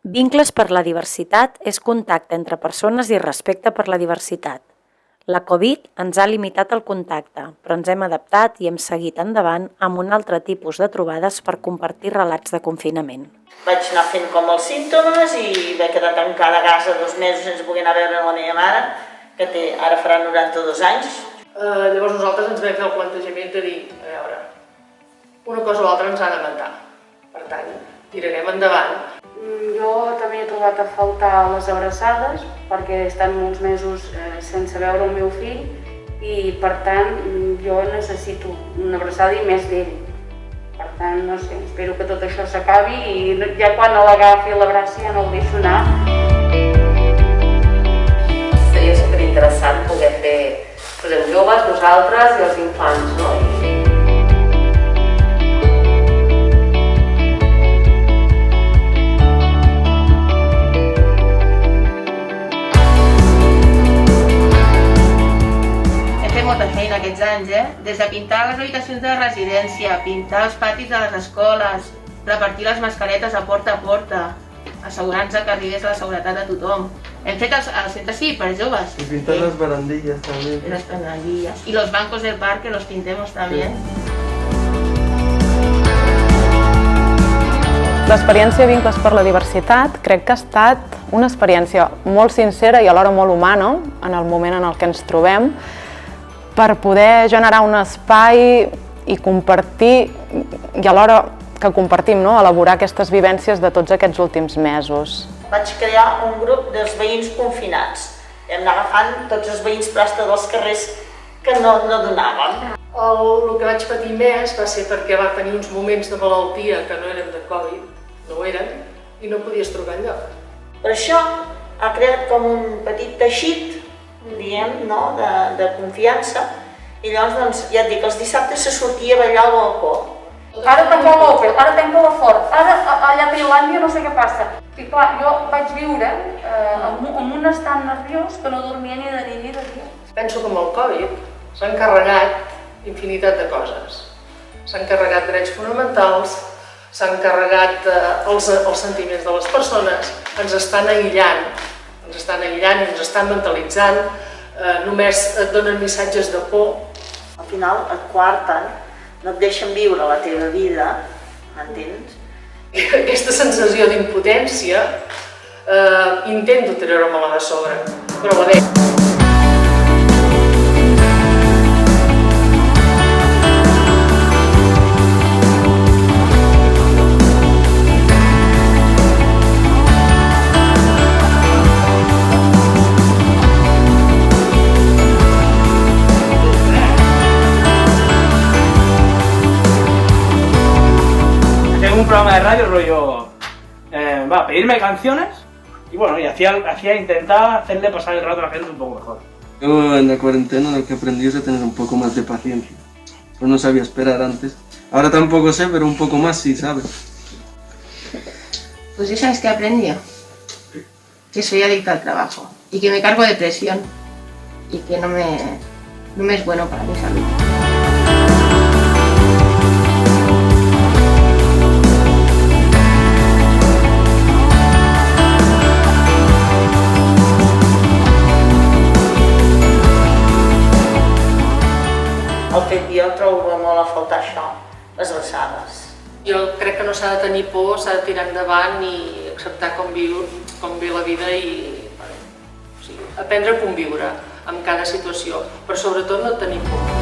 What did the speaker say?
Vincles per la diversitat és contacte entre persones i respecte per la diversitat. La Covid ens ha limitat el contacte, però ens hem adaptat i hem seguit endavant amb un altre tipus de trobades per compartir relats de confinament. Vaig anar fent com els símptomes i vaig quedar tancada a casa 2 mesos sense poder anar a veure la meva mare, que ara farà 92 anys. Llavors nosaltres ens vam fer el plantejament de dir, a veure, una cosa o l'altra ens ha de matar. Per tant, tirarem endavant. Jo també he trobat a faltar les abraçades perquè he estat molts mesos sense veure el meu fill i per tant jo necessito una abraçada i més d'ell. Per tant, no sé, espero que tot això s'acabi i ja quan l'agafi i l'abraci ja no el deixo anar. Seria superinteressant poder fer els joves, nosaltres i els infants, no? Molta feina aquests anys, des de pintar les habitacions de residència, pintar els patis de les escoles, repartir les mascaretes a porta, assegurant-se que arribés la seguretat de tothom. Hem fet el centre cívic per joves. Y pintar las barandillas también. Las barandillas. Y los bancos del parque los pintemos también. L'experiència Vincles per la Diversitat crec que ha estat una experiència molt sincera i alhora molt humana en el moment en el que ens trobem, per poder generar un espai i compartir, i alhora que compartim, elaborar aquestes vivències de tots aquests últims mesos. Vaig crear un grup dels veïns confinats. Hem anat agafant tots els veïns presta dels carrers que no donaven. El que vaig patir més va ser perquè va tenir uns moments de malaltia que no eren de Covid, no ho eren, i no podies trucar enlloc. Per això ha creat com un petit teixit, diguem, de confiança, i llavors, ja et dic, els dissabtes se sortia a ballar al balcó. Ara tanca l'Opel, ara tanca la Ford, ara allà a Tailàndia no sé què passa. I clar, jo vaig viure amb un estat nerviós que no dormia ni de nit ni de dia. Penso que amb el Covid s'han carregat infinitat de coses. S'han carregat drets fonamentals, s'han carregat els sentiments de les persones, ens estan aïllant i ens estan mentalitzant, només et donen missatges de por. Al final et coarten, no et deixen viure la teva vida, m'entens? Aquesta sensació d'impotència intento treure-me-la de sobre, però va bé. Un programa de radio rollo pedirme canciones y bueno, intentaba hacerle pasar el rato a la gente un poco mejor. Yo en la cuarentena lo que aprendí es a tener un poco más de paciencia, pues no sabía esperar antes. Ahora tampoco sé, pero un poco más sí, ¿sabes? Pues ya sabes que he aprendido, que soy adicta al trabajo y que me cargo de presión y que no me es bueno para mi salud. Jo trobo molt a faltar això, les abraçades. Jo crec que no s'ha de tenir por, s'ha de tirar endavant i acceptar com viu la vida i aprendre a conviure amb cada situació, però sobretot no tenir por.